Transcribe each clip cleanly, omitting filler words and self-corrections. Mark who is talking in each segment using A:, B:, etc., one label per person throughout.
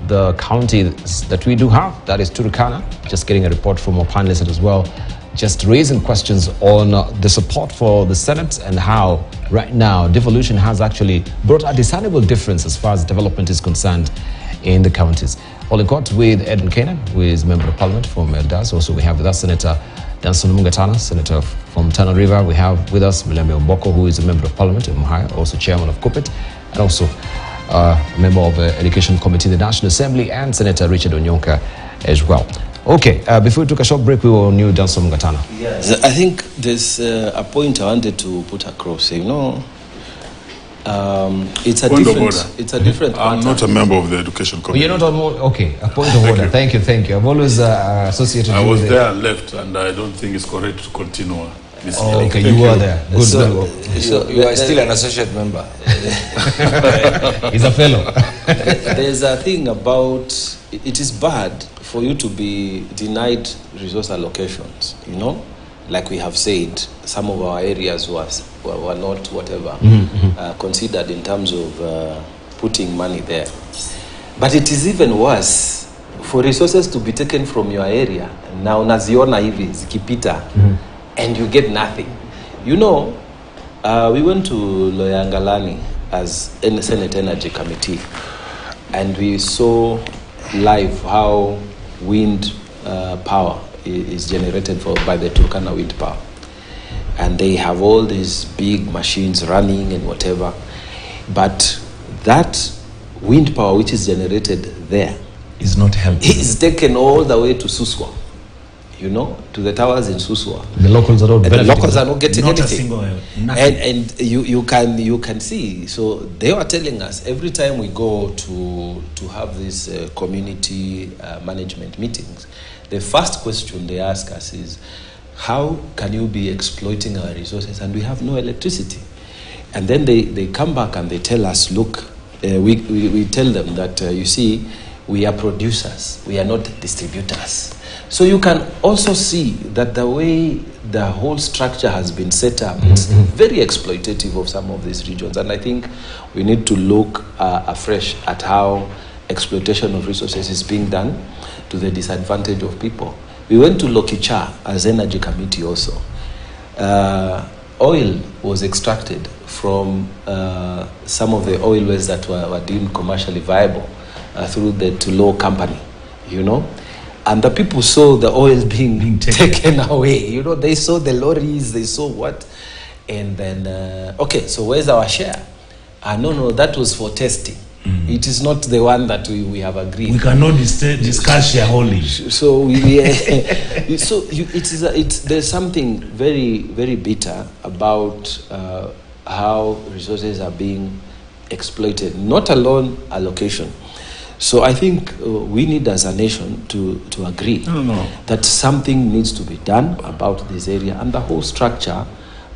A: the county that we do have, that is Turkana. Just getting a report from our panelists as well, just raising questions on the support for the Senate and how right now devolution has actually brought a discernible difference as far as development is concerned in the counties. All in court with Edwin Kenan, who is Member of Parliament from Eldas. Also we have with us Senator Danson Mungatana, Senator from Tana River. We have with us Mileme Omboko, who is a Member of Parliament in Muhaya, also Chairman of KUPPET, and also a member of the Education Committee in the National Assembly, and Senator Richard Onyonka as well. Okay, before we took a short break, we were on new Danson Mungatana.
B: Yes, I think there's a point I wanted to put across. You know, it's a different.
C: I'm not a member of the Education Committee.
A: You're not on board? Okay, a point of order. Thank you. I've always associated
C: I
A: you
C: was
A: with
C: there and left, and I don't think it's correct to continue.
A: Okay, you were there. Good.
B: So
D: you are still an associate member.
A: He's a fellow.
B: There's a thing about, it is bad for you to be denied resource allocations, you know? Like we have said, some of our areas were not whatever considered in terms of putting money there. But it is even worse for resources to be taken from your area. Now naziona hivi zikipita and you get nothing. You know, we went to Loyangalani as a Senate Energy Committee, and we saw live how wind power is generated by the Turkana wind power. And they have all these big machines running and whatever. But that wind power which is generated there
A: is not helping.
B: It is taken all the way to Suswa, you know, to the towers in Suswa.
A: The locals are not benefiting.
B: The locals are not getting
A: not
B: anything. And you can see. So they were telling us every time we go to have these community management meetings, the first question they ask us is, how can you be exploiting our resources and we have no electricity? And then they come back and they tell us, look, we tell them that, you see, we are producers, we are not distributors. So you can also see that the way the whole structure has been set up, it's very exploitative of some of these regions. And I think we need to look afresh at how exploitation of resources is being done to the disadvantage of people. We went to Lokicha as Energy Committee also. Oil was extracted from some of the oil wells that were deemed commercially viable through the Tulo company, you know. And the people saw the oil being taken away. You know, they saw the lorries, they saw what. And then, okay, so where's our share? No, that was for testing. It is not the one that we have agreed.
E: We cannot discuss shareholding.
B: So there's something very, very bitter about how resources are being exploited, not alone allocation. So I think we need as a nation to agree that something needs to be done about this area and the whole structure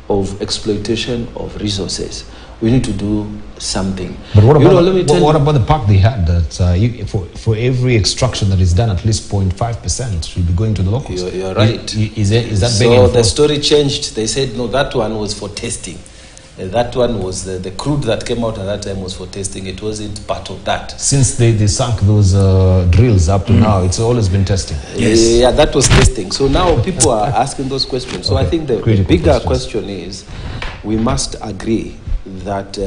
B: of exploitation of resources. We need to do something.
A: But what about the park they had that for every extraction that is done, at least 0.5% should be going to the locals?
B: You're right.
A: Is that
B: so the story changed. They said, no, that one was for testing. That one was the crude that came out at that time was for testing. It wasn't part of that.
A: Since they sunk those drills up to now, it's always been testing.
B: Yes. Yeah, that was testing. So now people are asking those questions. So I think the bigger question is, we must agree that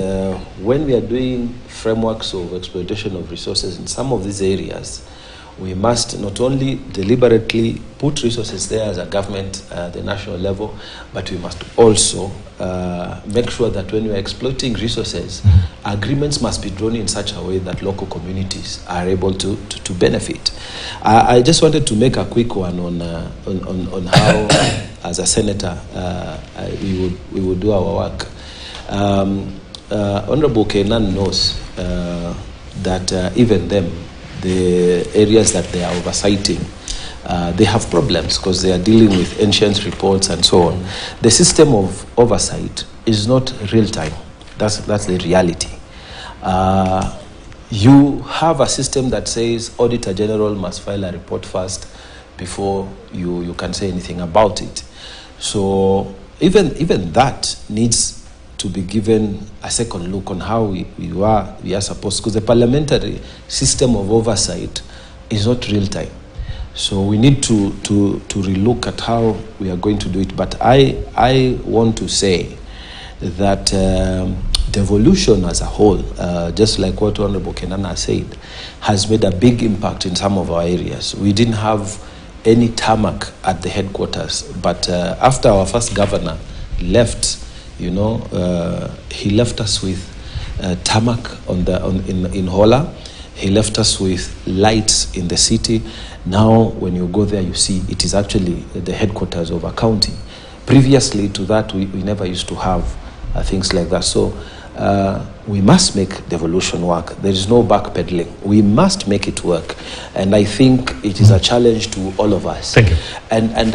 B: when we are doing frameworks of exploitation of resources in some of these areas, we must not only deliberately put resources there as a government at the national level, but we must also make sure that when we are exploiting resources, agreements must be drawn in such a way that local communities are able to benefit. I just wanted to make a quick one on how, as a senator, we would do our work. Honorable Kenan knows that even them, the areas that they are oversighting, they have problems because they are dealing with ancient reports and so on. The system of oversight is not real time. That's the reality. You have a system that says Auditor General must file a report first before you can say anything about it. So even that needs to be given a second look on how we are supposed, because the parliamentary system of oversight is not real time. So we need to relook at how we are going to do it. But I want to say that devolution as a whole, just like what Honorable Kenana said, has made a big impact in some of our areas. We didn't have any tarmac at the headquarters, but after our first governor left, he left us with tarmac in Hola. He left us with lights in the city. Now, when you go there, you see it is actually the headquarters of a county. Previously to that, we never used to have things like that. So we must make devolution work. There is no backpedaling. We must make it work. And I think it is a challenge to all of us.
A: Thank you.
B: And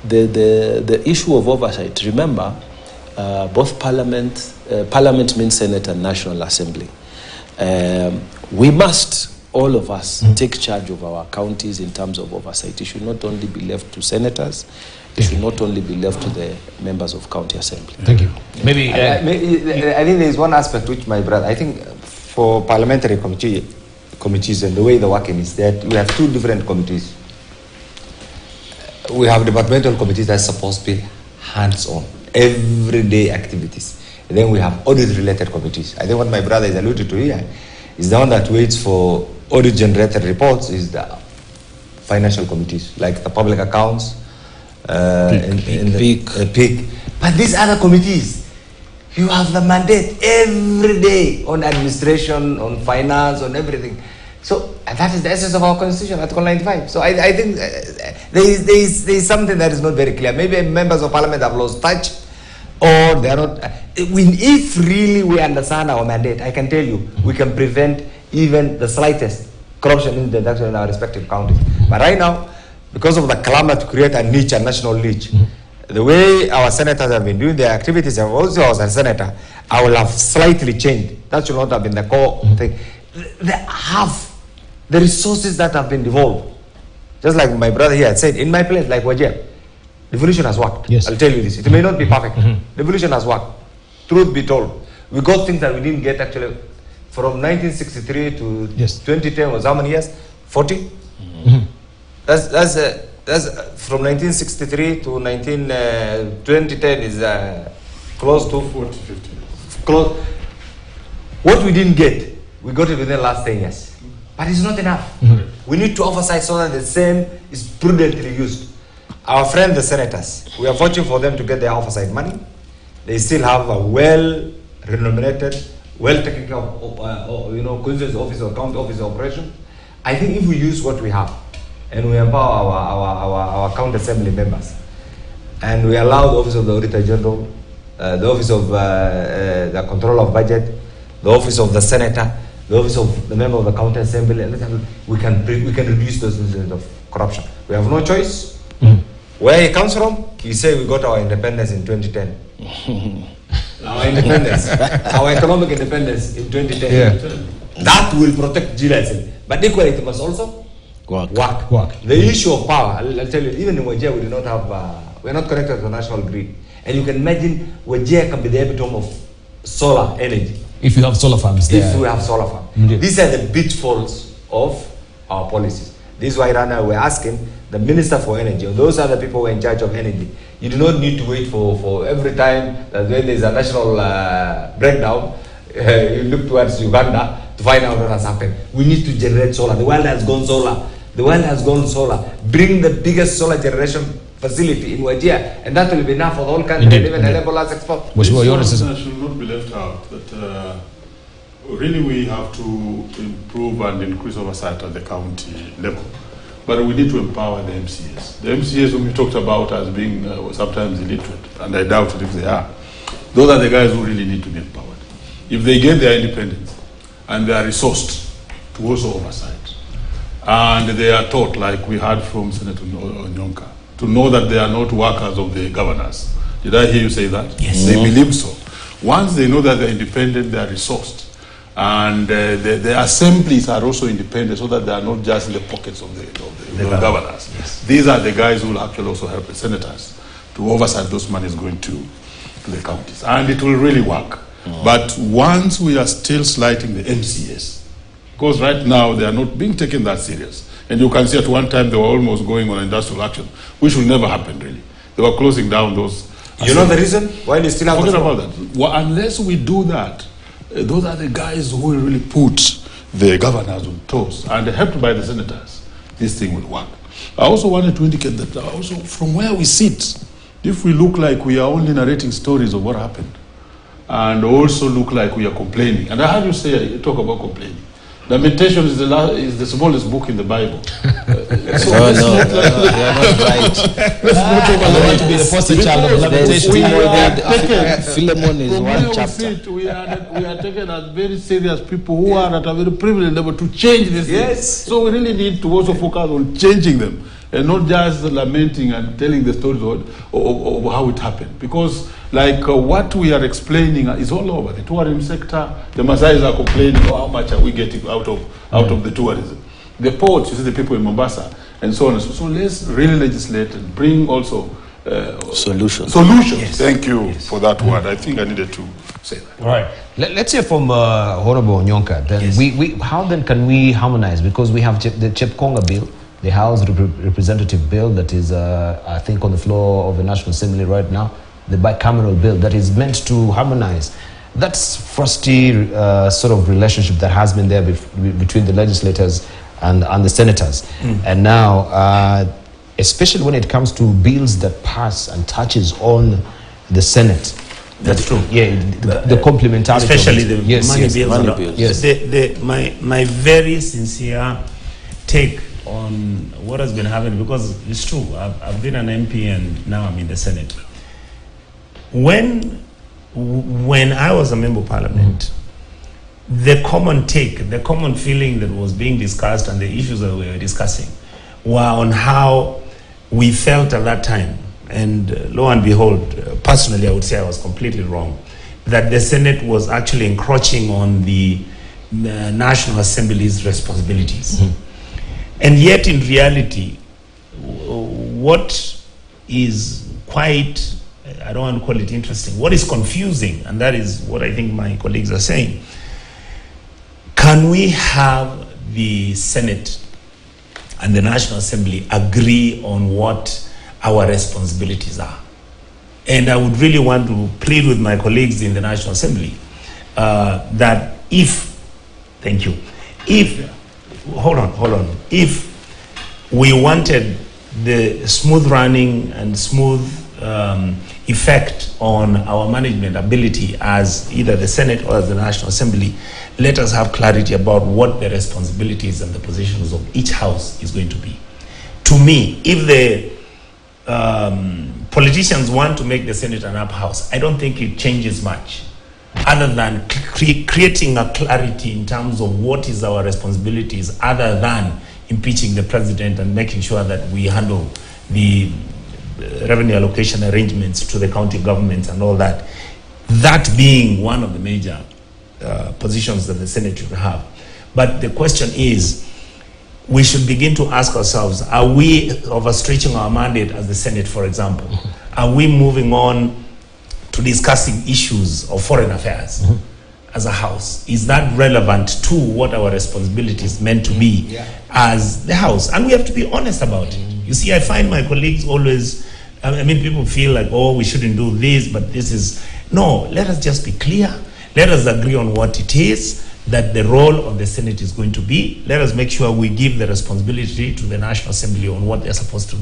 B: the issue of oversight, remember, both parliament means Senate and National Assembly. We must, all of us, take charge of our counties in terms of oversight. It should not only be left to senators. It should not only be left to the members of county assembly.
A: Thank you. Maybe
D: I think there is one aspect which my brother, I think for parliamentary committees and the way they're working is that we have two different committees. We have departmental committees that's supposed to be hands-on, everyday activities. And then we have audit-related committees. I think what my brother is alluded to here is the one that waits for audit-generated reports is the financial committees, like the public accounts, PIC. But these other committees, you have the mandate every day on administration, on finance, on everything. So that is the essence of our constitution, Article 95. So I think there is something that is not very clear. Maybe members of parliament have lost touch, or they are not. If really we understand our mandate, I can tell you, we can prevent even the slightest corruption in our respective counties. But right now, because of the clamor to create a niche, a national niche, the way our senators have been doing their activities, and also as a senator, I will have slightly changed. That should not have been the core thing. They have the resources that have been devolved. Just like my brother here had said, in my place, like Wajir, devolution has worked.
A: Yes.
D: I'll tell you this. It may not be perfect. Devolution has worked. Truth be told, we got things that we didn't get actually from 1963 to 2010 was how many years? 40? That's from 1963 to 2010 is close to
C: 40, 50.
D: Close. What we didn't get, we got it within the last 10 years. But it's not enough. We need to oversight so that the same is prudently used. Our friends, the senators, we are watching for them to get their oversight money. They still have a well-remunerated, well-taken care of, constituency office or county office operation. I think if we use what we have, and we empower our county assembly members, and we allow the office of the Auditor General, the office of the control of budget, the office of the senator, the office of the member of the county assembly, we can reduce those incidents of corruption. We have no choice. Where he comes from, he said we got our independence in 2010. Our independence, our economic independence in 2010. Yeah. That will protect GLS. But equally, it must also work. The issue of power, I'll tell you, even in Wajir, we do not have, we're not connected to the national grid. And you can imagine Wajir can be the epitome of solar energy.
A: If you have solar farms there.
D: If we have solar farms. These are the pitfalls of our policies. This is why right now we're asking the Minister for Energy, or those are the people who are in charge of energy. You do not need to wait for every time that when there's a national breakdown, you look towards Uganda to find out what has happened. We need to generate solar. The world has gone solar. The world has gone solar. Bring the biggest solar generation facility in Wajir, and that will be enough for the whole country and even enable us export.
C: This should not be left out. That really we have to improve and increase oversight at the county level. But we need to empower the MCAs. The MCAs whom we talked about as being sometimes illiterate, and I doubt it if they are. Those are the guys who really need to be empowered. If they get their independence and they are resourced to also oversight, and they are taught, like we heard from Senator Onyonka, to know that they are not workers of the governors. Did I hear you say that?
A: Yes.
C: They believe so. Once they know that they're independent, they are resourced. And the assemblies are also independent, so that they are not just in the pockets of the governors.
A: Yes.
C: These are the guys who will actually also help the senators to oversight those monies going to to the counties, and it will really work. But once we are still slighting the MCAs, because right now they are not being taken that serious. And you can see at one time they were almost going on industrial action, which will never happen really. They were closing down those.
D: You know the reason why they still have
C: Forget about that. Well, unless we do that, those are the guys who will really put the governors on toes, and helped by the senators, this thing will work. I also wanted to indicate that also from where we sit, if we look like we are only narrating stories of what happened, and also look like we are complaining. And I heard you say, talk about complaining. Lamentation is the smallest book in the Bible.
B: So no, you are not right.
A: I want to be the poster child of lamentation.
B: Philemon is one chapter.
C: We are taken as very serious people who are at a very privileged level to change this.
D: Yes.
C: So we really need to also focus on changing them, and not just lamenting and telling the stories of how it happened. Because like what we are explaining is all over. The tourism sector, the Maasais are complaining, how much are we getting out of the tourism. The ports, you see the people in Mombasa, and so on and so on. So let's really legislate and bring also
B: Solutions.
C: Yes. Thank you for that word. I think I needed to say that.
A: All right. Let's hear from Honorable Nyonka. Then
E: Yes.
A: how then can we harmonize? Because we have the Chepkonga bill, the House Representative bill that is, I think, on the floor of the National Assembly right now, the bicameral bill that is meant to harmonize. That's frosty sort of relationship that has been there between the legislators and the senators. And now, especially when it comes to bills that pass and touches on the Senate.
E: That's true.
A: Yeah, the complementarity.
E: Especially the money bills.
B: Money bills.
A: Yes.
E: My very sincere take on what has been happening, because it's true, I've been an MP and now I'm in the Senate. When I was a member of Parliament, the common take, the common feeling that was being discussed and the issues that we were discussing were on how we felt at that time, and lo and behold, personally I would say I was completely wrong, that the Senate was actually encroaching on the National Assembly's responsibilities. And yet in reality, what is quite, I don't want to call it interesting, what is confusing, and that is what I think my colleagues are saying, can we have the Senate and the National Assembly agree on what our responsibilities are? And I would really want to plead with my colleagues in the National Assembly that if, thank you, if, hold on, if we wanted the smooth running and smooth effect on our management ability as either the Senate or as the National Assembly, let us have clarity about what the responsibilities and the positions of each house is going to be. To me, if the politicians want to make the Senate an up house, I don't think it changes much, other than creating a clarity in terms of what is our responsibilities, other than impeaching the president and making sure that we handle the revenue allocation arrangements to the county governments and all that. That being one of the major positions that the Senate should have. But the question is, we should begin to ask ourselves, are we overstretching our mandate as the Senate, for example? Are we moving on to discussing issues of foreign affairs as a house? Is that relevant to what our responsibility is meant to be as the house? And we have to be honest about it. You see, I find my colleagues always, I mean, people feel like, oh, we shouldn't do this, but this is, no, let us just be clear. Let us agree on what it is that the role of the Senate is going to be. Let us make sure we give the responsibility to the National Assembly on what they're supposed to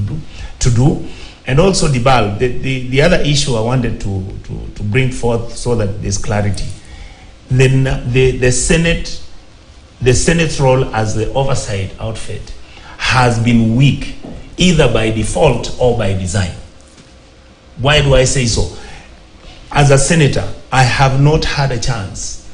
E: do. And also, Dibal, the other issue I wanted to bring forth so that there's clarity. The Senate's role as the oversight outfit has been weak, either by default or by design. Why do I say so? As a senator, I have not had a chance.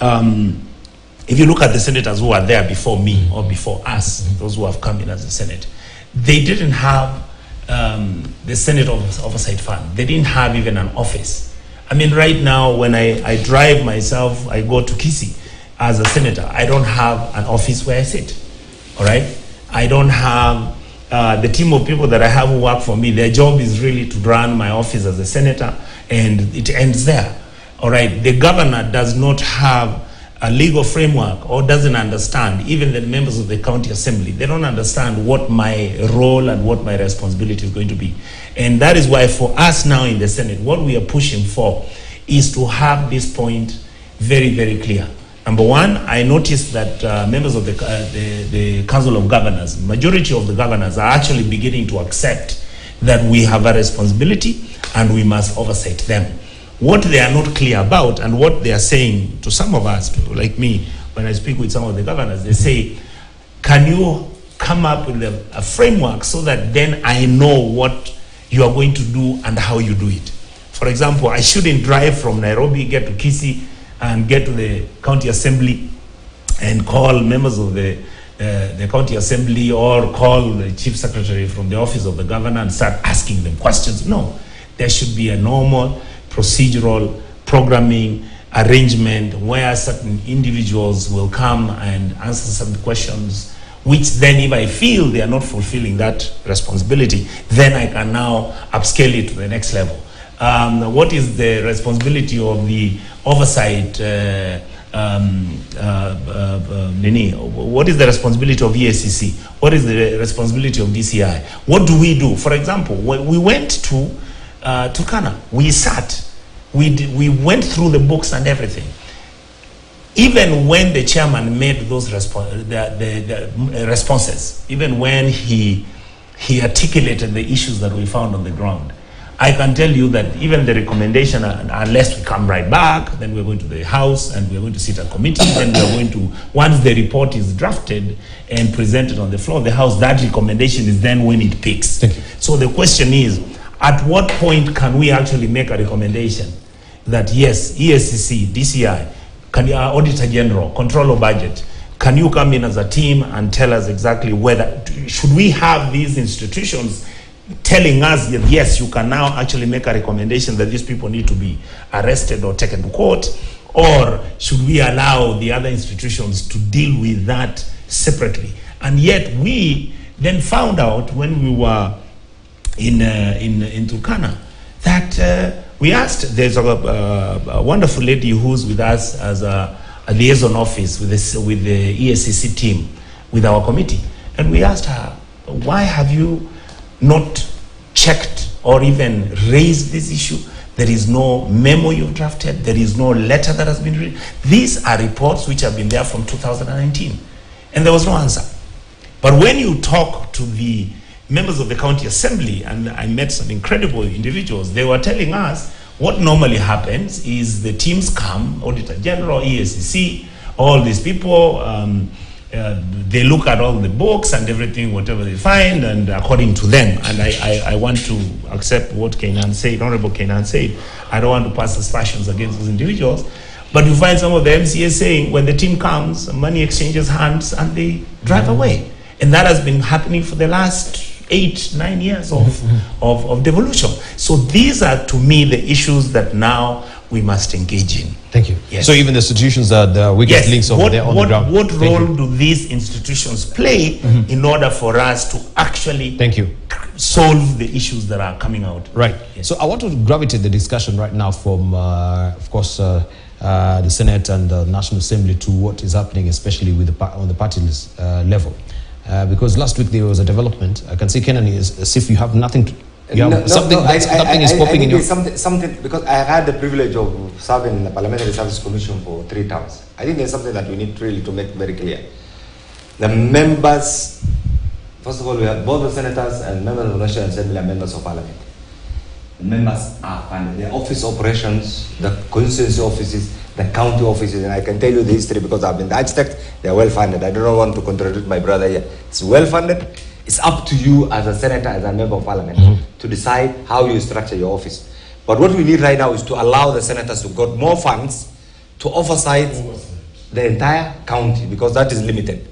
E: If you look at the senators who are there before me or before us, those who have come in as the Senate, they didn't have the Senate Oversight Fund. They didn't have even an office. I mean, right now, when I drive myself, I go to Kisii as a senator, I don't have an office where I sit, all right? I don't have the team of people that I have who work for me, their job is really to run my office as a senator, and it ends there. All right, the governor does not have a legal framework or doesn't understand, even the members of the county assembly, they don't understand what my role and what my responsibility is going to be. And that is why for us now in the Senate, what we are pushing for is to have this point very, very clear. Number one, I noticed that members of the Council of Governors, majority of the governors are actually beginning to accept that we have a responsibility and we must oversight them. What they are not clear about and what they are saying to some of us, like me, when I speak with some of the governors, they say, can you come up with a framework so that then I know what you are going to do and how you do it? For example, I shouldn't drive from Nairobi, get to Kisii, and get to the county assembly and call members of the county assembly or call the chief secretary from the office of the governor and start asking them questions. No, there should be a normal procedural programming arrangement where certain individuals will come and answer some questions, which then if I feel they are not fulfilling that responsibility, then I can now upscale it to the next level. What is the responsibility of the oversight? What is the responsibility of EACC? What is the responsibility of DCI? What do we do? For example, when we went to Turkana, we sat, we went through the books and everything. Even when the chairman made those responses, even when he articulated the issues that we found on the ground, I can tell you that even the recommendation, unless we come right back, then we're going to the House and we're going to sit at committee, then we're going to, once the report is drafted and presented on the floor of the House, that recommendation is then when it picks.
A: Thank you.
E: So the question is, at what point can we actually make a recommendation that yes, ESCC, DCI, Auditor General, Control of Budget, can you come in as a team and tell us exactly whether, should we have these institutions telling us that yes, you can now actually make a recommendation that these people need to be arrested or taken to court, or should we allow the other institutions to deal with that separately? And yet we then found out when we were in Turkana that we asked, there's a wonderful lady who's with us as a liaison office with the ESCC team, with our committee, and we asked her, why have you not checked or even raised this issue? There is no memo you've drafted, there is no letter that has been written. These are reports which have been there from 2019, and there was no answer. But when you talk to the members of the county assembly, and I met some incredible individuals, they were telling us what normally happens is the teams come, Auditor General, ESCC, all these people, they look at all the books and everything, whatever they find, and according to them, and I want to accept what Kenan said, Honorable Kenan said, I don't want to pass aspersions against those individuals, but you find some of the MCAs saying, when the team comes, money exchanges hands and they drive away. And that has been happening for the last 8-9 years of devolution. So these are, to me, the issues that now we must engage in.
A: Thank you.
E: Yes.
A: So even the institutions are the weakest links over there on the ground.
E: What role do these institutions play in order for us to actually solve the issues that are coming out?
A: Right.
E: Yes.
A: So I want to gravitate the discussion right now from, of course, the Senate and the National Assembly to what is happening, especially with on the party list level. Because last week there was a development. I can see Kenan as if you have nothing to... something is popping in your...
D: Something, because I had the privilege of serving in the Parliamentary Service Commission for 3 terms. I think there's something that we need really to make very clear. The members, first of all, we have both the senators and members of the National Assembly are members of Parliament. The members are funded. Their office operations, the constituency offices, the county offices, and I can tell you the history because I've been the architect, they are well funded. I do not want to contradict my brother here. It's well funded. It's up to you as a senator, as a member of Parliament, to decide how you structure your office. But what we need right now is to allow the senators to get more funds to oversight the entire county, because that is limited.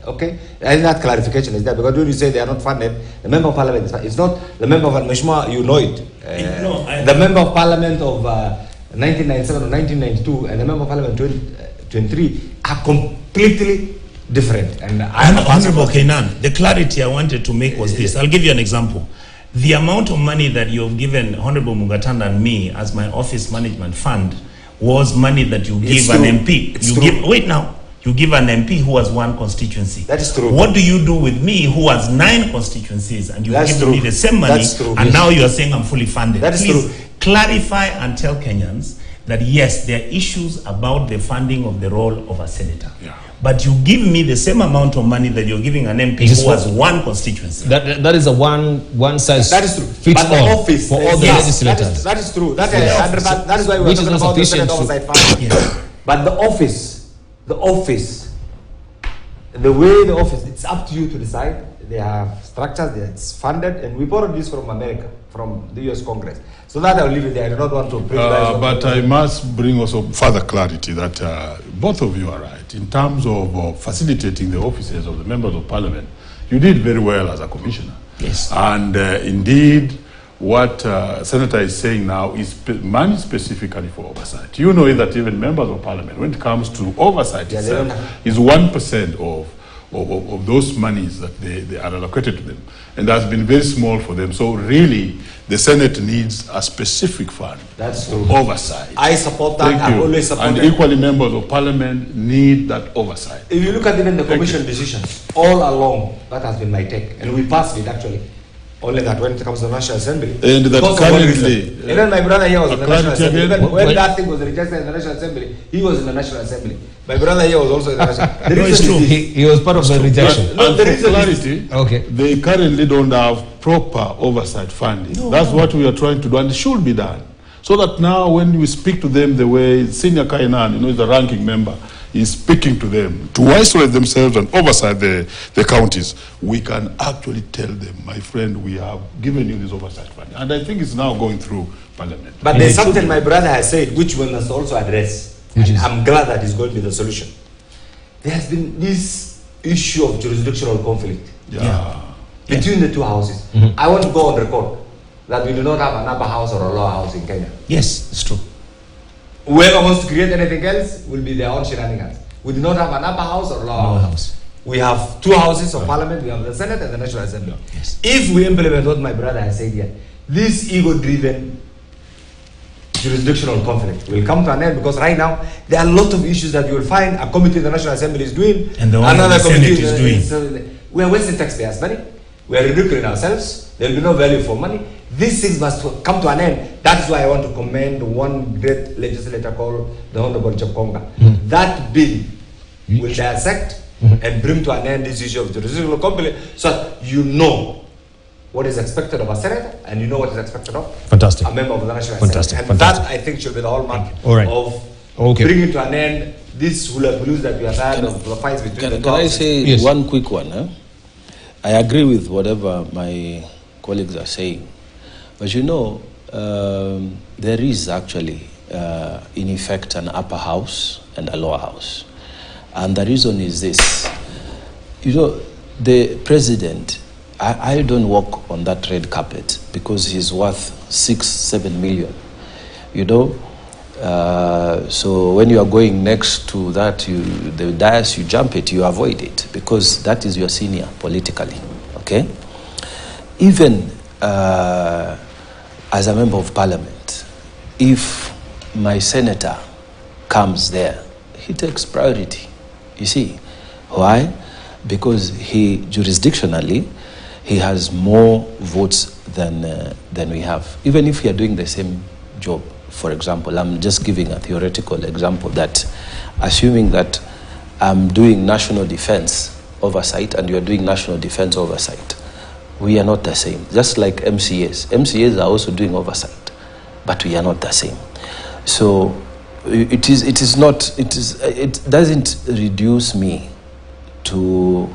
D: Okay? And that clarification is there, because when you say they are not funded, the member of Parliament is funded. It's not the member of Meshma, you know it. The member of Parliament of 1997 or 1992 and the member of Parliament 2023 are completely different. And
E: Honorable Kainan, the clarity I wanted to make was this. I'll give you an example. The amount of money that you've given Honorable Mugatanda and me as my office management fund was money that you give an MP. You give an MP who has one constituency.
D: That is true.
E: What do you do with me who has 9 constituencies and you give me the same money?
D: That's true.
E: And now you are saying I'm fully funded?
D: That is
E: Please
D: true.
E: clarify and tell Kenyans that yes, there are issues about the funding of the role of a senator.
C: Yeah.
E: But you give me the same amount of money that you're giving an MP who has one constituency.
A: That is a one size
D: that is true.
A: fits
D: But the
A: all
D: office,
A: for all the
D: yes,
A: legislators.
D: that is true. That is why we're talking about the Senate Oversight Fund.
E: Yes.
D: But the office, the way the office, it's up to you to decide. They have structures, it's funded, and we borrowed this from America, from the US Congress. So that I'll leave it there. I do not want to bring
C: but I must bring also further clarity that both of you are right. In terms of facilitating the offices of the members of parliament, you did very well as a commissioner.
E: Yes.
C: And indeed, what Senator is saying now is money specifically for oversight. You know that even members of parliament, when it comes to oversight itself, is 1% of those monies that they are allocated to them. And that's been very small for them. So really, the Senate needs a specific fund.
D: That's true.
C: Oversight.
D: I support that. I've always supported.
C: And equally, members of parliament need that oversight.
D: If you look at even the commission decisions, all along, that has been my take. And we passed it actually. Only that when it comes to the National Assembly.
C: And that currently...
D: Even my brother here was in the National Assembly.
C: Again,
D: when that thing was rejected in the National Assembly, he was in the National Assembly. My brother here was also in the National Assembly.
A: No, it's true. He was part of the rejection.
C: And for clarity,
A: okay,
C: they currently don't have proper oversight funding. That's what we are trying to do, and it should be done. So that now when we speak to them the way Senior Kainan, is the ranking member, is speaking to them to isolate themselves and oversight the counties, we can actually tell them, my friend, we have given you this oversight funding. And I think it's now going through parliament.
D: But there's something my brother has said, which we must also address. And I'm glad that is going to be the solution. There has been this issue of jurisdictional conflict between the two houses. I want to go on record that we do not have an upper house or a lower house in Kenya.
E: Yes, it's true.
D: Whoever wants to create anything else will be their own shenanigans. We do not have an upper house or lower house. We have 2 houses of parliament. We have the Senate and the National Assembly.
E: Yes.
D: If we implement what my brother has said here, this ego-driven jurisdictional conflict will come to an end, because right now there are a lot of issues that you will find a committee in the National Assembly is doing,
E: and the one
D: another
E: the
D: committee
E: Senate is doing.
D: We are wasting taxpayers' money. We are ridiculing ourselves. There will be no value for money. These things must come to an end. That is why I want to commend one great legislator called the Honorable Chakonga. That bill will dissect and bring to an end this issue of jurisdictional conflict, so that you know what is expected of a senator and you know what is expected of a member of the National Assembly. And that, I think, should be the hallmark of bringing to an end this hula-baloo that we have had of the fights between the two.
B: Can I say one quick one? I agree with whatever my colleagues are saying. But there is actually, in effect, an upper house and a lower house. And the reason is this. The president, I don't walk on that red carpet because he's worth 6-7 million. So when you are going next to that, the dais, you jump it, you avoid it, because that is your senior politically, okay? Even as a member of parliament, if my senator comes there, he takes priority, you see. Why? Because jurisdictionally, he has more votes than we have. Even if we are doing the same job, for example, I'm just giving a theoretical example that, assuming that I'm doing national defense oversight and you're doing national defense oversight, we are not the same. Just like MCAs. MCAs are also doing oversight, but we are not the same. So it doesn't reduce me to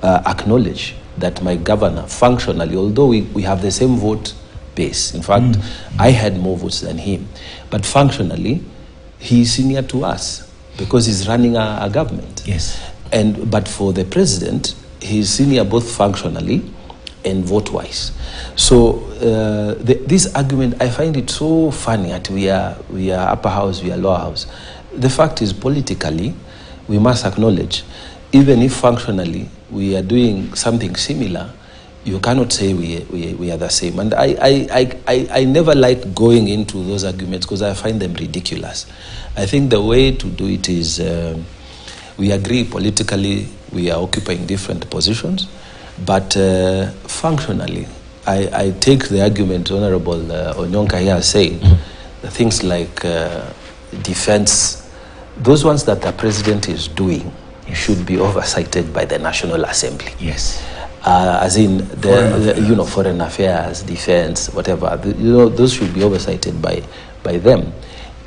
B: acknowledge that my governor functionally, although we have the same vote base, in fact, I had more votes than him, but functionally, he is senior to us because he's running a government.
E: Yes.
B: But for the president, he is senior both functionally and vote-wise. So this argument, I find it so funny that we are upper house, we are lower house. The fact is, politically, we must acknowledge even if functionally we are doing something similar, you cannot say we are the same. And I never like going into those arguments because I find them ridiculous. I think the way to do it is we agree politically, we are occupying different positions, but functionally, I take the argument Honorable Onyonka here saying, the things like defense, those ones that the president is doing should be oversighted by the National Assembly.
A: Yes.
B: As in the foreign affairs, defense, whatever, those should be oversighted by them.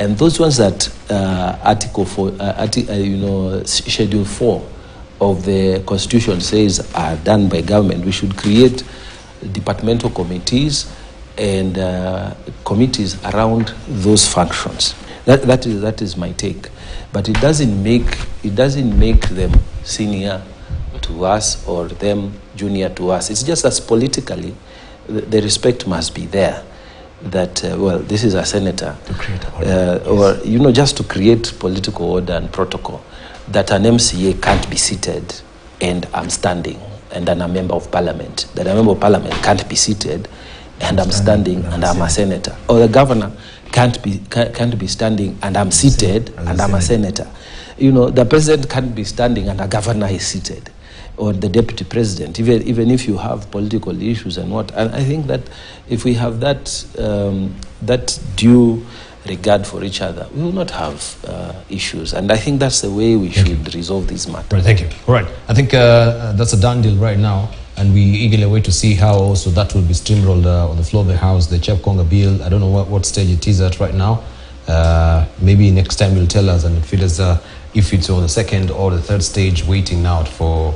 B: And those ones that Schedule 4 of the Constitution says are done by government, we should create departmental committees and committees around those functions. That is my take. But it doesn't make them senior to us or them junior to us. It's just as politically the respect must be there. That well, this is a senator,
A: to create order,
B: or just to create political order and protocol. That an MCA can't be seated and I'm standing, and I'm a member of parliament. That a member of parliament can't be seated and I'm standing and I'm a senator. Or the governor can't be standing and I'm seated and I'm a senator. The president can't be standing and a governor is seated, or the deputy president, even if you have political issues and what. And I think that if we have that due regard for each other, we will not have issues. And I think that's the way we should resolve these matters.
A: Right, thank you. All right, I think that's a done deal right now, and we eagerly wait to see how also that will be steamrolled on the floor of the House, the Chep Konga bill. I don't know what stage it is at right now. Maybe next time you'll tell us, and if it's on the second or the third stage, waiting now for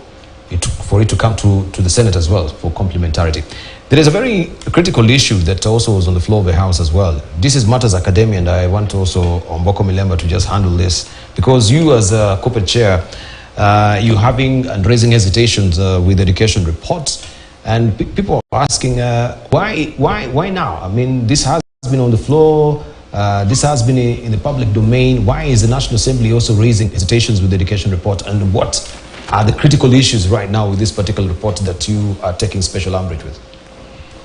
A: it to come to the Senate as well for complementarity. There is a very critical issue that also was on the floor of the House as well. This is Matters Academy, and I want also Mboko Milemba to just handle this, because you as a KUPPET chair, you having and raising hesitations with education reports, and people are asking why now? I mean, this has been on the floor, this has been in the public domain. Why is the National Assembly also raising hesitations with the education report, and what are the critical issues right now with this particular report that you are taking special umbrage with?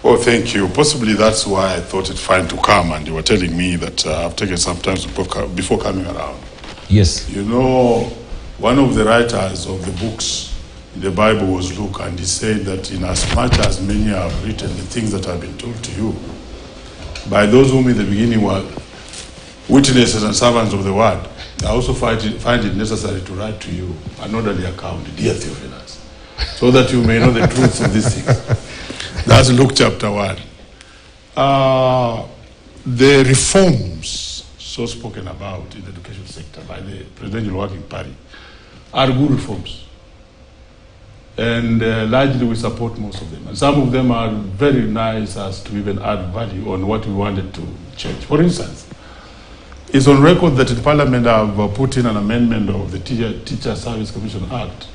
C: Oh, thank you. Possibly that's why I thought it fine to come, and you were telling me that I've taken some time before coming around.
A: Yes.
C: One of the writers of the books in the Bible was Luke, and he said that in as much as many have written the things that have been told to you, by those whom in the beginning were witnesses and servants of the word, I also find it necessary to write to you an orderly account, dear Theophilus, so that you may know the truths of these things. That's Luke chapter 1. The reforms so spoken about in the education sector by the Presidential Working Party are good reforms. And largely we support most of them. And some of them are very nice as to even add value on what we wanted to change. For instance, it's on record that the Parliament have put in an amendment of the Teacher Service Commission Act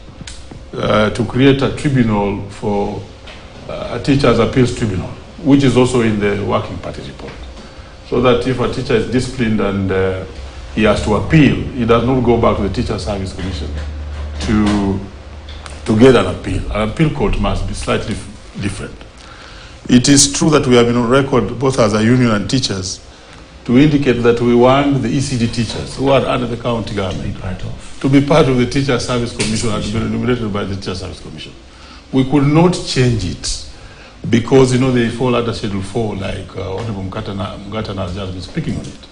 C: to create a tribunal for a teacher's appeals tribunal, which is also in the Working Party report. So that if a teacher is disciplined and he has to appeal, he does not go back to the Teacher Service Commission to get an appeal. An appeal court must be slightly different. It is true that we have been on record, both as a union and teachers, to indicate that we want the ECD teachers who are under the county government to be part of the Teacher Service Commission and to be remunerated by the Teacher Service Commission. We could not change it because, they fall under Schedule 4, like Honorable Mgatana has just been speaking on it.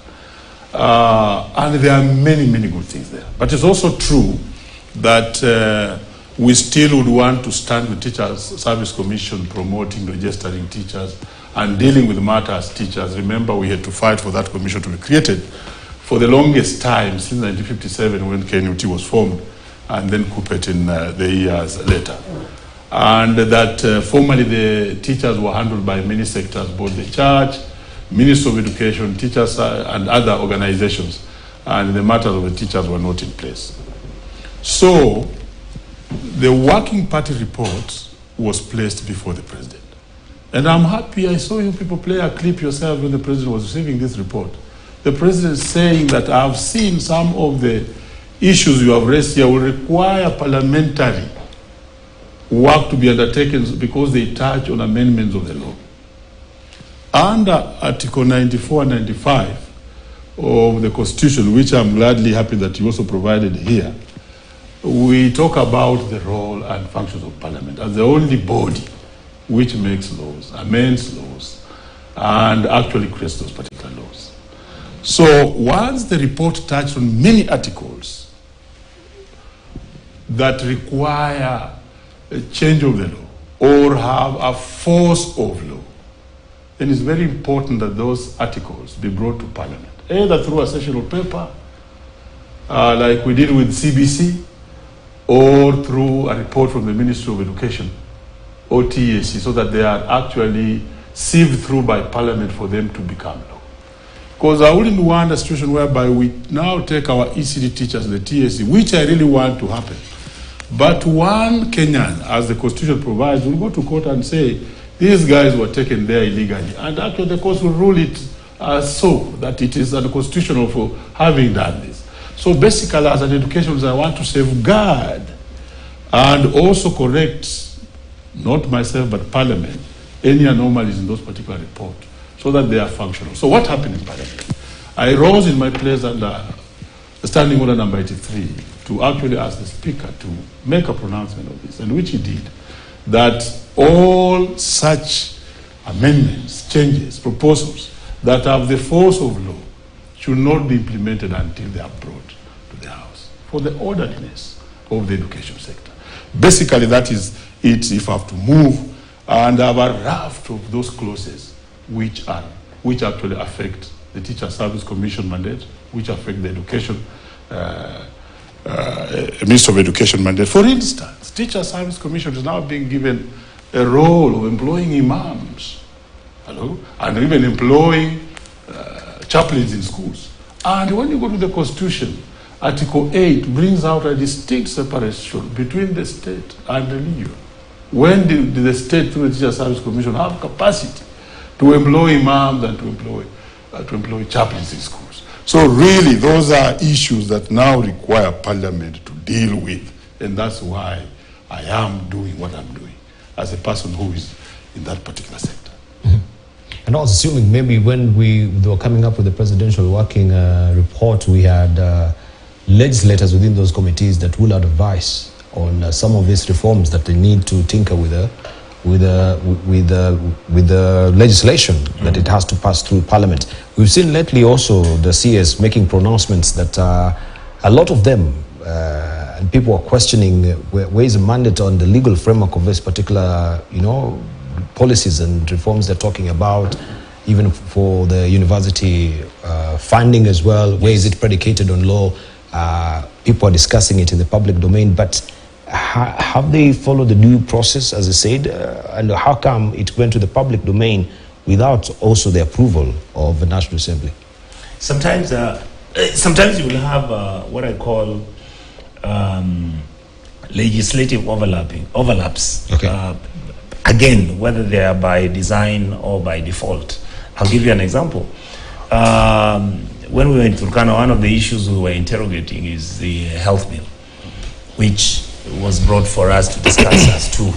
C: And there are many, many good things there. But it's also true that we still would want to stand with Teachers Service Commission promoting, registering teachers, and dealing with matters teachers. Remember, we had to fight for that commission to be created for the longest time, since 1957 when KNUT was formed, and then KUPPET in the years later. And that formerly the teachers were handled by many sectors, both the church, Ministry of Education, teachers, and other organizations, and the matters of the teachers were not in place. So the Working Party report was placed before the President. And I'm happy, I saw you people play a clip yourself when the President was receiving this report. The President saying that I've seen some of the issues you have raised here will require parliamentary work to be undertaken because they touch on amendments of the law. Under Article 94 and 95 of the Constitution, which I'm gladly happy that you also provided here, we talk about the role and functions of Parliament as the only body which makes laws, amends laws, and actually creates those particular laws. So once the report touched on many articles that require a change of the law or have a force of law, then it's very important that those articles be brought to Parliament, either through a sessional paper, like we did with CBC, or through a report from the Ministry of Education, or TAC, so that they are actually sieved through by Parliament for them to become law. Because I wouldn't want a situation whereby we now take our ECD teachers, the TAC, which I really want to happen. But one Kenyan, as the Constitution provides, will go to court and say, these guys were taken there illegally. And actually the court will rule it as so, that it is unconstitutional for having done this. So basically, as an educationist, I want to safeguard and also correct, not myself, but Parliament, any anomalies in those particular reports, so that they are functional. So what happened in Parliament? I rose in my place under the Standing Order number 83 to actually ask the Speaker to make a pronouncement of this, and which he did, that all such amendments, changes, proposals that have the force of law should not be implemented until they are brought to the House for the orderliness of the education sector. Basically, that is it. If I have to move and have a raft of those clauses which actually affect the Teacher Service Commission mandate, which affect the education Minister of Education mandate. For instance, Teacher Service Commission is now being given a role of employing imams, and even employing chaplains in schools. And when you go to the Constitution, Article 8 brings out a distinct separation between the state and religion. When did the state, through the Teacher Service Commission, have capacity to employ imams and to employ chaplains in schools? So really, those are issues that now require Parliament to deal with, and that's why I am doing what I'm doing as a person who is in that particular sector.
A: Mm-hmm. And I was assuming maybe when they were coming up with the presidential working report, we had legislators within those committees that will advise on some of these reforms that they need to tinker with the legislation that it has to pass through Parliament. We've seen lately also the CS making pronouncements that a lot of them, and people are questioning where is the mandate on the legal framework of this particular, policies and reforms they're talking about, even for the university funding as well. Where is it predicated on law? People are discussing it in the public domain, but have they followed the due process, as I said, and how come it went to the public domain without also the approval of the National Assembly?
E: Sometimes you will have what I call legislative overlaps.
A: Okay.
E: Again, whether they are by design or by default. I'll give you an example. When we were in Turkana, one of the issues we were interrogating is the health bill, which was brought for us to discuss as to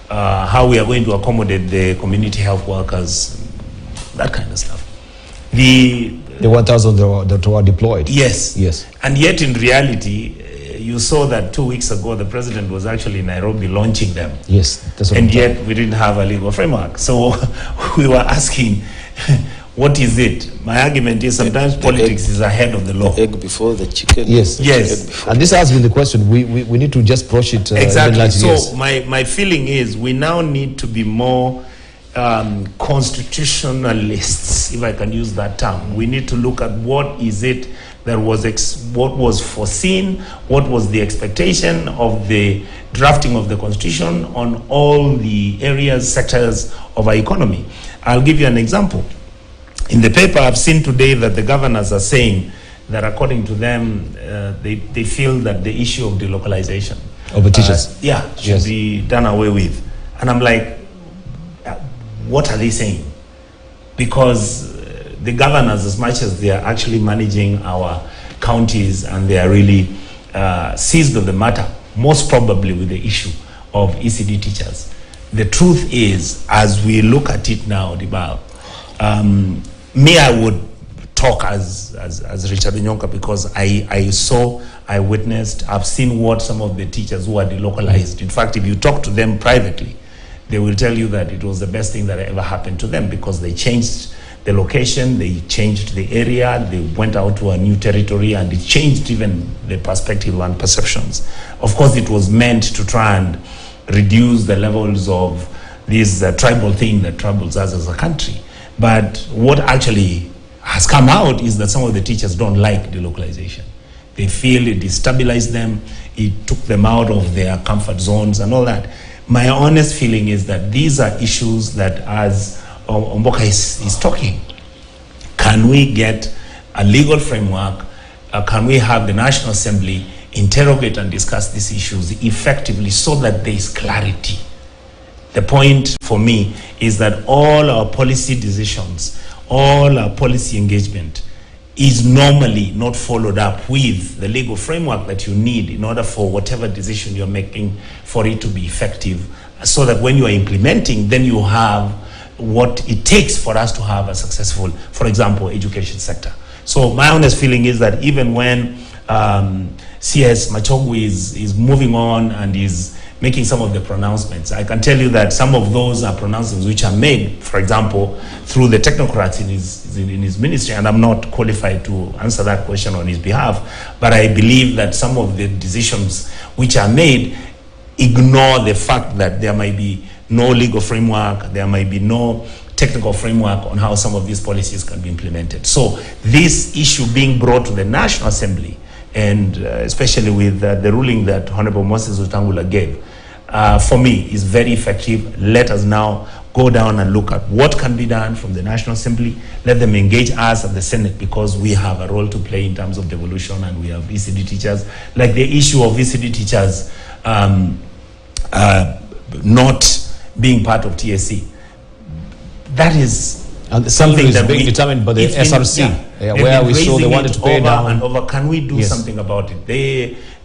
E: how we are going to accommodate the community health workers, that kind of stuff. The
A: 1,000 that were deployed.
E: Yes.
A: Yes.
E: And yet in reality, you saw that 2 weeks ago, the president was actually in Nairobi launching them.
A: Yes. That's what
E: and yet we didn't have a legal framework. So we were asking, what is it? My argument is sometimes politics is ahead of the law.
B: The egg before the chicken.
A: Yes.
E: Yes.
A: And this has been the question. We need to just brush it.
E: Exactly. So my feeling is we now need to be more constitutionalists, if I can use that term. We need to look at what is it that was what was foreseen, what was the expectation of the drafting of the Constitution on all the areas, sectors of our economy. I'll give you an example. In the paper, I've seen today that the governors are saying that according to them, they feel that the issue of delocalization
A: of the teachers,
E: should be done away with. And I'm like, what are they saying? Because the governors, as much as they are actually managing our counties and they are really seized on the matter, most probably with the issue of ECD teachers. The truth is, as we look at it now, Dibal, I would talk as Richard Nyonka, because I witnessed, I've seen what some of the teachers who are delocalized. In fact, if you talk to them privately, they will tell you that it was the best thing that ever happened to them, because they changed the location, they changed the area, they went out to a new territory, and it changed even the perspective and perceptions. Of course, it was meant to try and reduce the levels of this tribal thing that troubles us as a country. But what actually has come out is that some of the teachers don't like delocalization. They feel it destabilized them, it took them out of their comfort zones and all that. My honest feeling is that these are issues that, as Omboka is talking, can we get a legal framework? Can we have the National Assembly interrogate and discuss these issues effectively so that there is clarity? The point for me is that all our policy decisions, all our policy engagement is normally not followed up with the legal framework that you need in order for whatever decision you're making for it to be effective, so that when you are implementing, then you have what it takes for us to have a successful, for example, education sector. So my honest feeling is that even when CS Machogu is moving on and is making some of the pronouncements, I can tell you that some of those are pronouncements which are made, for example, through the technocrats in his ministry, and I'm not qualified to answer that question on his behalf, but I believe that some of the decisions which are made ignore the fact that there might be no legal framework, there might be no technical framework on how some of these policies can be implemented. So this issue being brought to the National Assembly, and especially with the ruling that Honorable Moses Wetangula gave, for me is very effective. Let us now go down and look at what can be done from the National Assembly. Let them engage us at the Senate, because we have a role to play in terms of devolution, and we have ECD teachers. Like the issue of ECD teachers not being part of TSC. That is
A: something that being determined by the SRC, where we saw they wanted to pay down.
E: And over. Can we do something about it?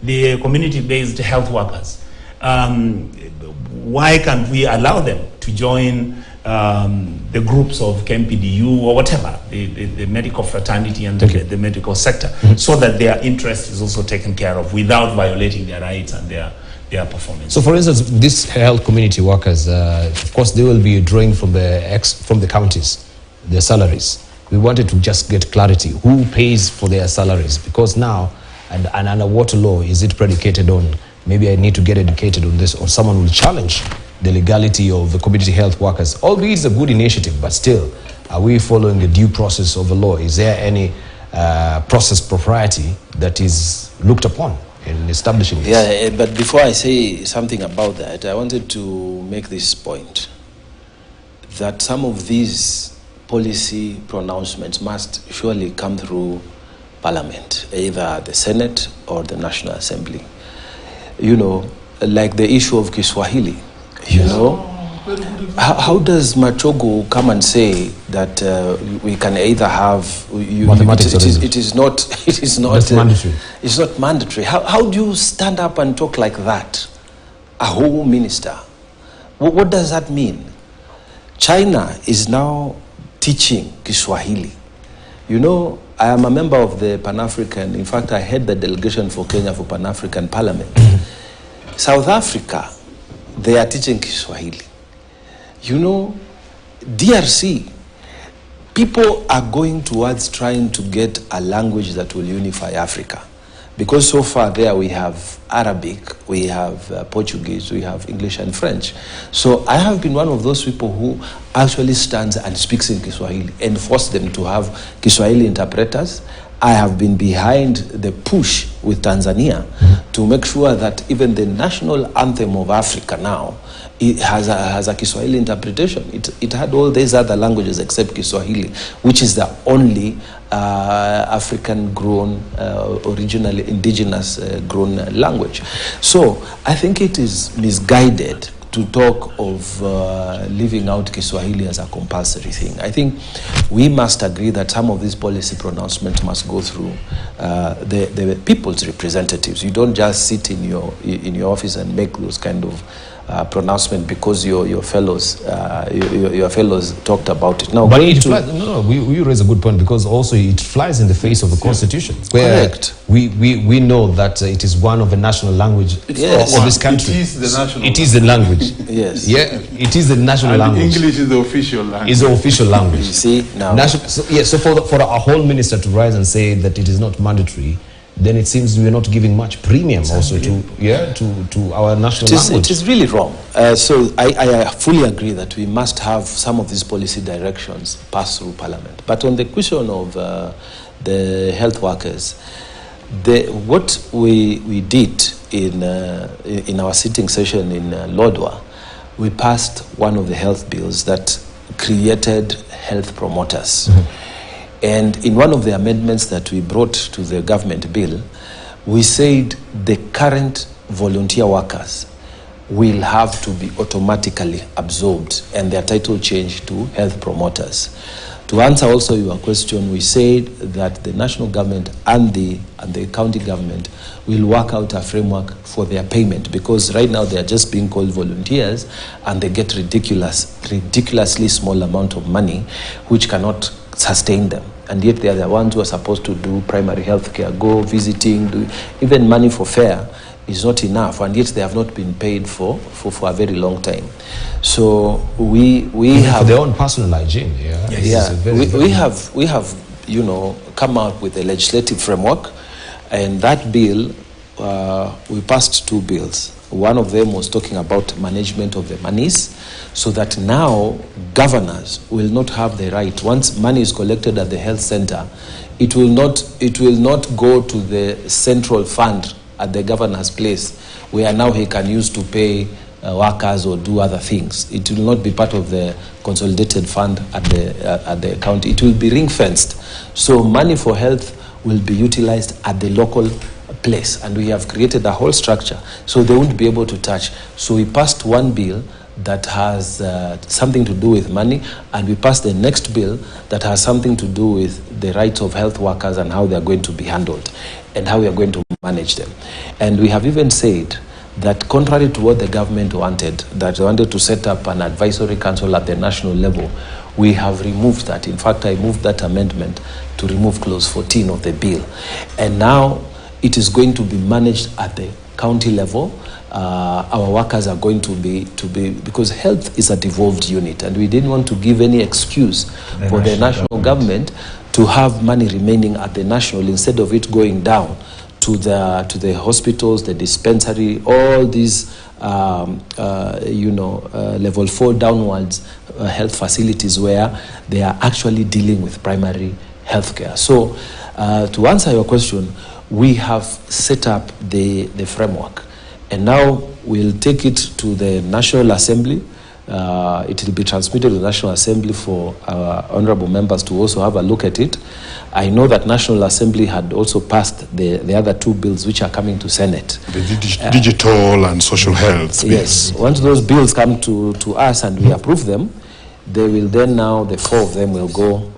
E: The community-based health workers, why can't we allow them to join the groups of KMPDU or whatever, the medical fraternity and the medical sector, so that their interest is also taken care of without violating their rights and their performance.
A: So, for instance, these health community workers, of course, they will be drawing from the counties, their salaries. We wanted to just get clarity. Who pays for their salaries? Because now, and under what law is it predicated on? Maybe I need to get educated on this, or someone will challenge the legality of the community health workers. Albeit it's a good initiative, but still, are we following the due process of the law? Is there any process propriety that is looked upon in establishing this?
B: Yeah, but before I say something about that, I wanted to make this point, that some of these policy pronouncements must surely come through Parliament, either the Senate or the National Assembly. You know, like the issue of Kiswahili, you know. How does Machogu come and say that we can either have it is not
A: mandatory.
B: It's not mandatory. How do you stand up and talk like that? A whole minister. What does that mean? China is now teaching Kiswahili. You know, I am a member of the Pan-African. In fact, I head the delegation for Kenya for Pan-African Parliament. South Africa, they are teaching Kiswahili. You know, DRC, people are going towards trying to get a language that will unify Africa. Because so far there we have Arabic, we have Portuguese, we have English and French. So I have been one of those people who actually stands and speaks in Kiswahili and force them to have Kiswahili interpreters. I have been behind the push with Tanzania to make sure that even the national anthem of Africa now, it has a Kiswahili interpretation. It had all these other languages except Kiswahili, which is the only African-grown, originally indigenous grown language. So I think it is misguided to talk of leaving out Kiswahili as a compulsory thing. I think we must agree that some of these policy pronouncements must go through the people's representatives. You don't just sit in your office and make those kind of pronouncement because your fellows talked about it. Now,
A: but we raise a good point, because also it flies in the face of the Constitution.
B: Correct.
A: We know that it is one of the national language of this country.
C: It is the national.
A: It is the language.
B: Yes.
A: Yeah. It is the national
C: and
A: language.
C: English is the official language.
A: Is the official language.
B: You see now.
A: So for a whole minister to rise and say that it is not mandatory, then it seems we're not giving much premium also to our national language.
B: It is really wrong. So I fully agree that we must have some of these policy directions pass through Parliament. But on the question of the health workers, what we did in our sitting session in Lodwar, we passed one of the health bills that created health promoters. And in one of the amendments that we brought to the government bill, we said the current volunteer workers will have to be automatically absorbed and their title changed to health promoters. To answer also your question, we said that the national government and the county government will work out a framework for their payment, because right now they are just being called volunteers and they get ridiculously small amount of money which cannot sustain them, and yet they are the ones who are supposed to do primary health care, go visiting, even money for fare is not enough, and yet they have not been paid for a very long time. So we have
A: for their own personal hygiene.
B: We have come out with a legislative framework, and that bill we passed 2 bills. One of them was talking about management of the monies, so that now governors will not have the right, once money is collected at the health center, it will not go to the central fund at the governor's place, where now he can use to pay workers or do other things. It will not be part of the consolidated fund at the county. It will be ring-fenced. So money for health will be utilized at the local place, and we have created a whole structure so they won't be able to touch. So we passed one bill that has something to do with money, and we passed the next bill that has something to do with the rights of health workers and how they are going to be handled and how we are going to manage them. And we have even said that contrary to what the government wanted, that they wanted to set up an advisory council at the national level, we have removed that. In fact, I moved that amendment to remove clause 14 of the bill. And now it is going to be managed at the county level. Our workers are going to be, because health is a devolved unit, and we didn't want to give any excuse for the national government to have money remaining at the national, instead of it going down to the hospitals, the dispensary, all these level 4 downwards health facilities where they are actually dealing with primary health care. So to answer your question, we have set up the framework, and now we'll take it to the National Assembly. It will be transmitted to the National Assembly for our honorable members to also have a look at it. I know that National Assembly had also passed the other 2 bills which are coming to Senate.
C: The digital and social health.
B: Yes. Once those bills come to us and we approve them, they will then now, the 4 of them will go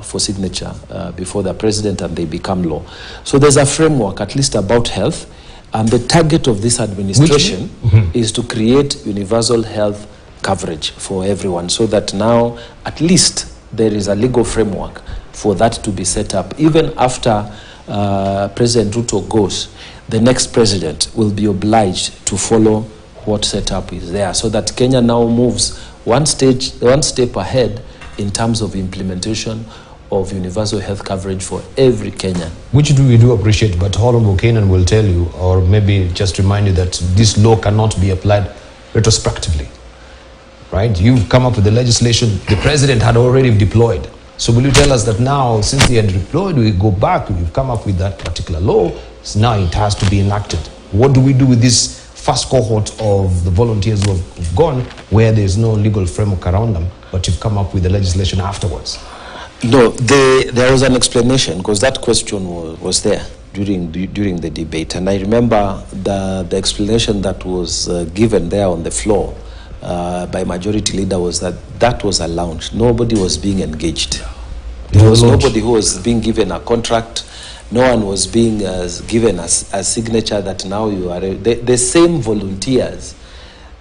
B: for signature before the president, and they become law. So there's a framework, at least about health, and the target of this administration is to create universal health coverage for everyone, so that now at least there is a legal framework for that to be set up. Even after President Ruto goes, the next president will be obliged to follow what setup is there, so that Kenya now moves one step ahead in terms of implementation of universal health coverage for every Kenyan.
A: Which we do appreciate, but Honorable Kenan will tell you, or maybe just remind you, that this law cannot be applied retrospectively, right? You've come up with the legislation, the president had already deployed. So will you tell us that now, since he had deployed, we go back, we've come up with that particular law, so now it has to be enacted. What do we do with this first cohort of the volunteers who have gone, where there's no legal framework around them, but you've come up with the legislation afterwards?
B: No, there was an explanation, because that question was there. during the debate, and I remember the explanation that was given there on the floor by Majority Leader was that was a launch. Nobody was being engaged. There was nobody who was being given a contract. No one was being given a signature that now you are the same volunteers.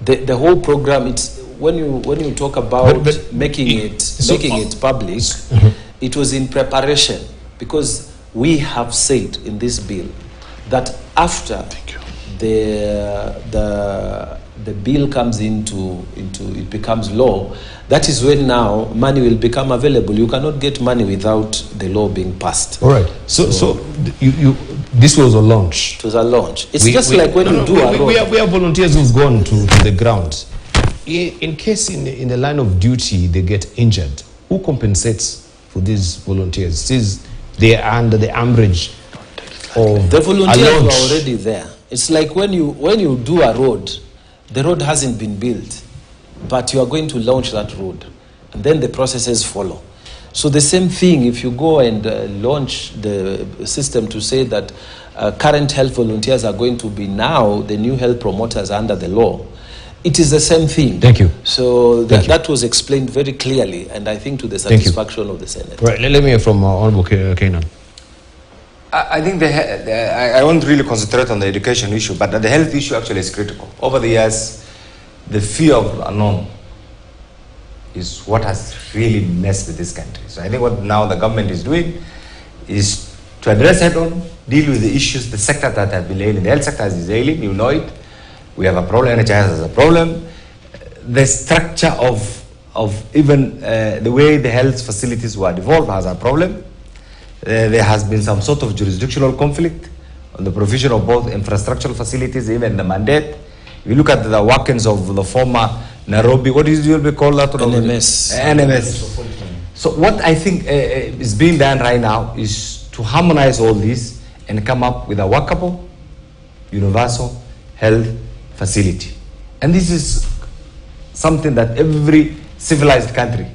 B: The whole program. It's when you talk about making it public. It was in preparation, because we have said in this bill that after the bill comes into it becomes law, that is when now money will become available. You cannot get money without the law being passed.
A: All right. So you this was a launch.
B: It was a launch. It's just like when you do a road.
A: We have volunteers who've gone to the ground. In case in the line of duty they get injured, who compensates for these volunteers? Since they are under the umbrage of
B: the volunteers are already there. It's like when you do a road, the road hasn't been built, but you are going to launch that road, and then the processes follow. So the same thing, if you go and launch the system to say that current health volunteers are going to be now the new health promoters under the law, it is the same thing.
A: Thank you.
B: So that was explained very clearly, and I think to the satisfaction of the Senate.
A: Right, let me hear from Honorable Kenan.
D: I think I won't really concentrate on the education issue, but the health issue actually is critical. Over the years, the fear of unknown is what has really messed with this country. So I think what now the government is doing is to address head-on, deal with the issues, the sector that has been ailing. The health sector is ailing, you know it. We have a problem, NHS has a problem. The structure of even the way the health facilities were devolved has a problem. There has been some sort of jurisdictional conflict on the provision of both infrastructural facilities, even the mandate. If you look at the workings of the former Nairobi, what is usually called that?
B: NMS.
D: NMS. So what I think is being done right now is to harmonize all this and come up with a workable, universal health facility. And this is something that every civilized country,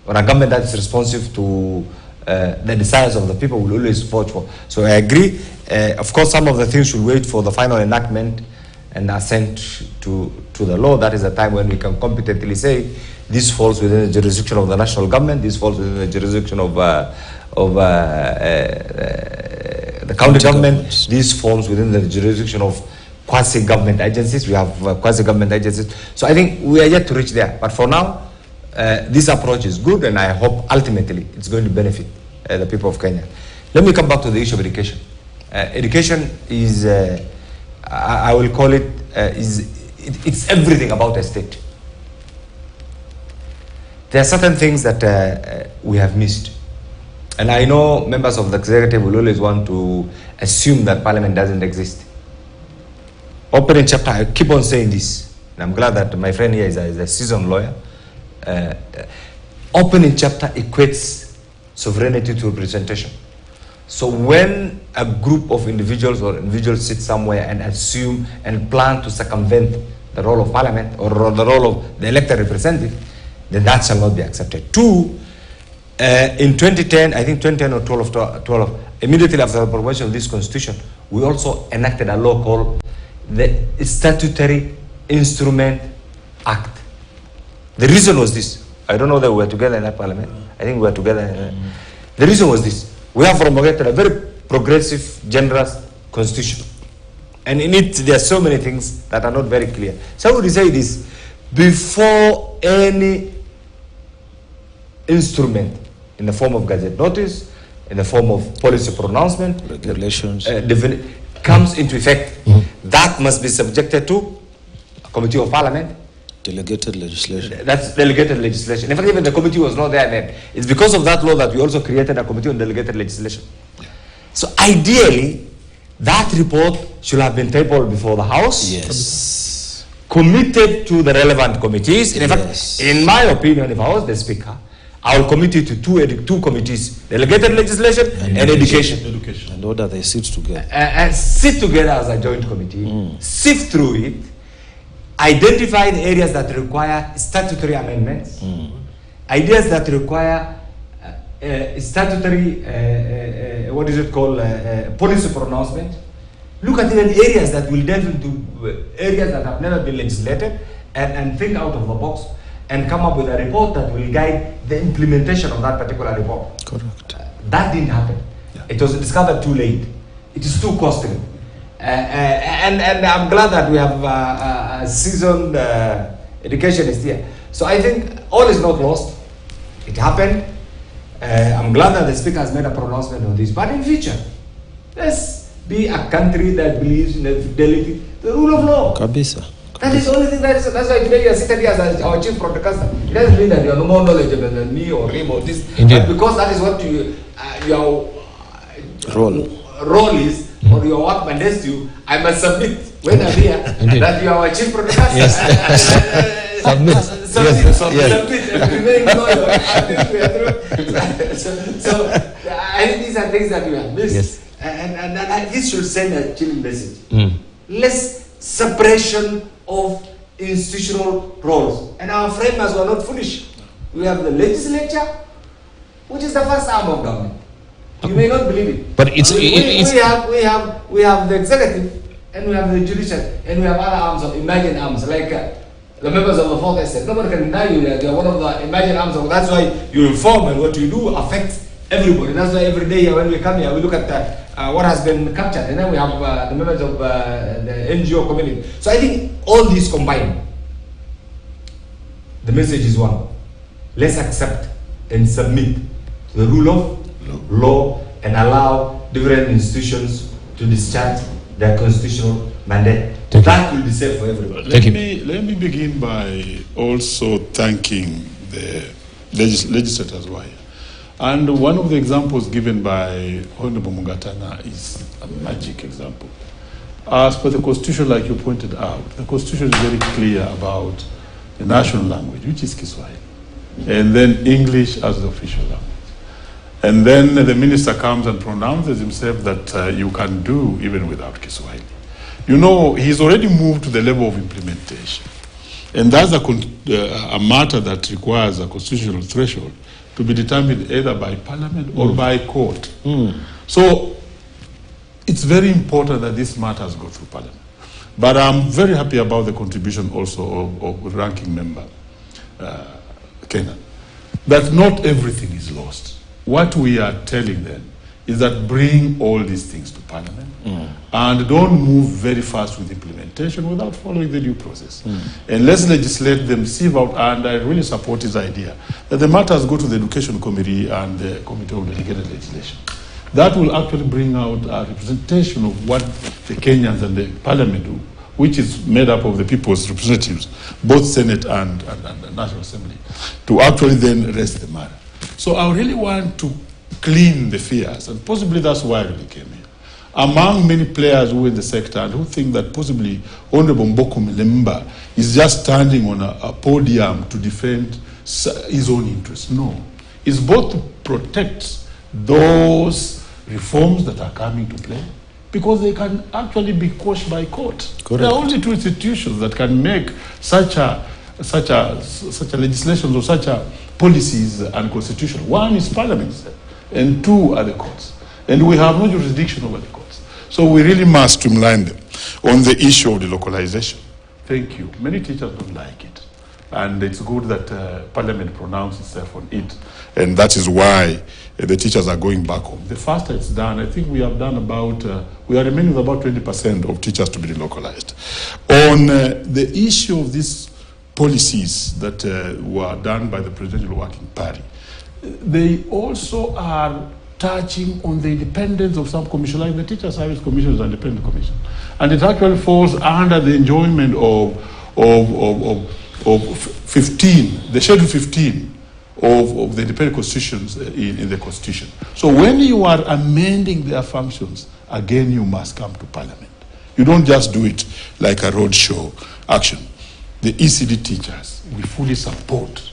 D: or a government that is responsive to the desires of the people, will always vote for. So I agree. Of course, some of the things should wait for the final enactment and assent to the law. That is the time when we can competently say this falls within the jurisdiction of the national government, this falls within the jurisdiction of the county government, this falls within the jurisdiction of quasi-government agencies. We have quasi-government agencies. So I think we are yet to reach there. But for now, this approach is good, and I hope ultimately it's going to benefit the people of Kenya. Let me come back to the issue of education. Education is, I will call it, it's everything about a state. There are certain things that we have missed. And I know members of the executive will always want to assume that parliament doesn't exist. Opening chapter, I keep on saying this, and I'm glad that my friend here is a seasoned lawyer. Opening chapter equates sovereignty to representation. So when a group of individuals sit somewhere and assume and plan to circumvent the role of parliament or the role of the elected representative, then that shall not be accepted. Two, in 2010, I think 2010 or 12, immediately after the promulgation of this constitution, we also enacted a law called the Statutory Instrument Act. The reason was this. I don't know that we were together in that parliament. I think we were together. The reason was this. We have promulgated a very progressive, generous constitution. And in it, there are so many things that are not very clear. So I would say this, before any instrument in the form of gazette notice, in the form of policy pronouncement,
B: regulations,
D: comes into effect, that must be subjected to a committee of parliament.
B: Delegated legislation.
D: That's delegated legislation. In fact, even the committee was not there then. It's because of that law that we also created a committee on delegated legislation. So ideally, that report should have been tabled before the House.
B: Yes.
D: Committed to the relevant committees. In fact, in my opinion, if I was the Speaker, I will commit it to two committees: delegated legislation and education.
B: And order they sit together.
D: And sit together as a joint committee, sift through it, identify the areas that require statutory amendments, ideas that require statutory, what is it called, policy pronouncement. Look at even areas that will delve into areas that have never been legislated and think out of the box and come up with a report that will guide the implementation of that particular report.
B: Correct.
D: That didn't happen. Yeah. It was discovered too late. It is too costly. And I'm glad that we have a seasoned educationist here. So I think all is not lost. It happened. I'm glad that the speaker has made a pronouncement on this. But in future, let's be a country that believes in the fidelity, the rule of law.
B: Kabisa.
D: That is the only thing that's why today you are sitting here as our chief broadcaster. It doesn't mean that you are no more knowledgeable than me or him or this. But because that is what your role is, or your work mandates you, I must submit when I'm here that you are our chief broadcaster.
A: Yes. Submit.
D: Submit and remain loyal. So I think these are things that we have missed.
A: Yes.
D: And this should send a chilling message. Less separation of institutional roles. And our framers were not foolish. We have the legislature, which is the first arm of government. You may not believe it.
A: But we
D: have the executive, and we have the judiciary, and we have other arms of imagined arms, like the members of the fourth estate. Nobody can deny you that you are one of the imagined arms of. That's why you inform, and what you do affects everybody. That's why every day when we come here, we look at what has been captured, and then we have the members of the NGO community. So I think all these combined, the message is one: let's accept and submit to the rule of law and allow different institutions to discharge their constitutional mandate. That will be safe for everybody.
C: Let me begin by also thanking the legislators who are here. And one of the examples given by Honorable Mungatana is a magic example. As per the Constitution, like you pointed out, the Constitution is very clear about the national language, which is Kiswahili, and then English as the official language. And then the minister comes and pronounces himself that you can do even without Kiswahili. You know, he's already moved to the level of implementation. And that's a matter that requires a constitutional threshold to be determined either by parliament or by court. So it's very important that these matters go through parliament. But I'm very happy about the contribution also of ranking member, Kenan, that not everything is lost. What we are telling them is that bring all these things to parliament and don't move very fast with implementation without following the due process. And let's legislate them, sieve out, and I really support his idea that the matters go to the Education Committee and the Committee of Delegated Legislation. That will actually bring out a representation of what the Kenyans and the parliament do, which is made up of the people's representatives, both Senate and the National Assembly, to actually then rest the matter. So I really want to clean the fears, and possibly that's why I really came here. Among many players who are in the sector and who think that possibly Honorable Mboko Milemba is just standing on a podium to defend his own interests. No. It's both to protect those reforms that are coming to play, because they can actually be quashed by court. Correct. There are only two institutions that can make such a legislation or such a policies and constitution. One is parliament, and two are the courts. And we have no jurisdiction over the courts. So we really must streamline them on the issue of the localization. Thank you. Many teachers don't like it. And it's good that parliament pronounced itself on it. And that is why the teachers are going back home. The faster it's done, I think we have done about, we are remaining with about 20% of teachers to be delocalized. On the issue of these policies that were done by the Presidential Working Party, they also are touching on the independence of some commissions, like the Teacher Service Commission is an independent commission. And it actually falls under the enjoyment of 15, the Schedule 15 of the independent constitutions in the Constitution. So when you are amending their functions, again, you must come to Parliament. You don't just do it like a roadshow action. The ECD teachers, we fully support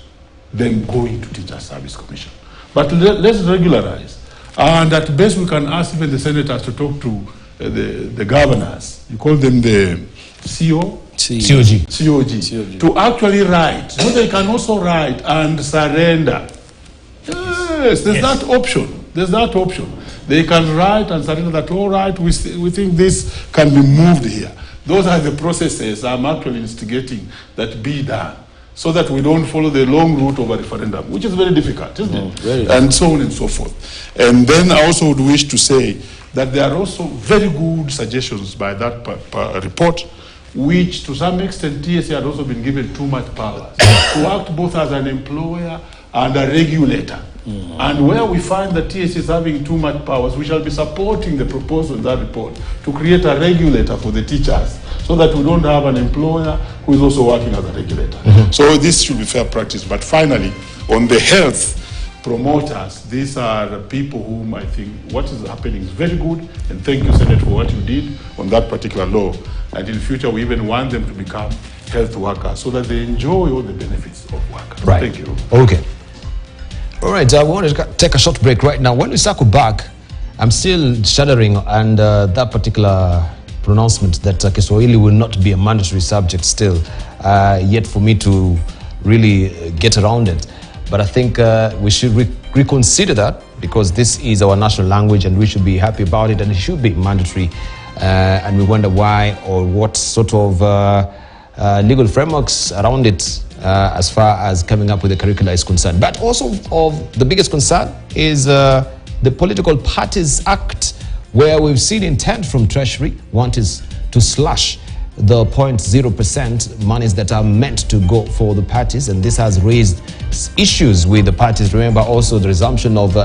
C: them going to Teacher Service Commission. But let's regularize. And at best, we can ask even the senators to talk to the governors. You call them the COG, to actually write. So they can also write and surrender. Yes, there's
E: Yes.
C: that option. There's that option. They can write and surrender that, all right, we think this can be moved here. Those are the processes I'm actually instigating that be done, so that we don't follow the long route of a referendum, which is very difficult, isn't it?
B: Very
C: And so on and so forth. And then I also would wish to say that there are also very good suggestions by that report, which to some extent TSC had also been given too much power to act both as an employer and a regulator. And where we find that TSC is having too much powers, we shall be supporting the proposal in that report to create a regulator for the teachers, so that we don't have an employer who is also working as a regulator. So this should be fair practice. But finally, on the health promoters, these are people whom I think what is happening is very good, and thank you, Senate, for what you did on that particular law. And in future, we even want them to become health workers so that they enjoy all the benefits of work.
A: Right.
C: Thank you.
A: Okay. All right, I want to take a short break right now. When we circle back, I'm still shuddering, and that particular pronouncement that Kiswahili will not be a mandatory subject still, yet for me to really get around it. But I think we should reconsider that, because this is our national language and we should be happy about it, and it should be mandatory. And we wonder why, or what sort of legal frameworks around it as far as coming up with the curricula is concerned. But also of the biggest concern is the Political Parties Act, where we've seen intent from Treasury want is to slash the 0.0% monies that are meant to go for the parties, and this has raised issues with the parties. Remember also the resumption of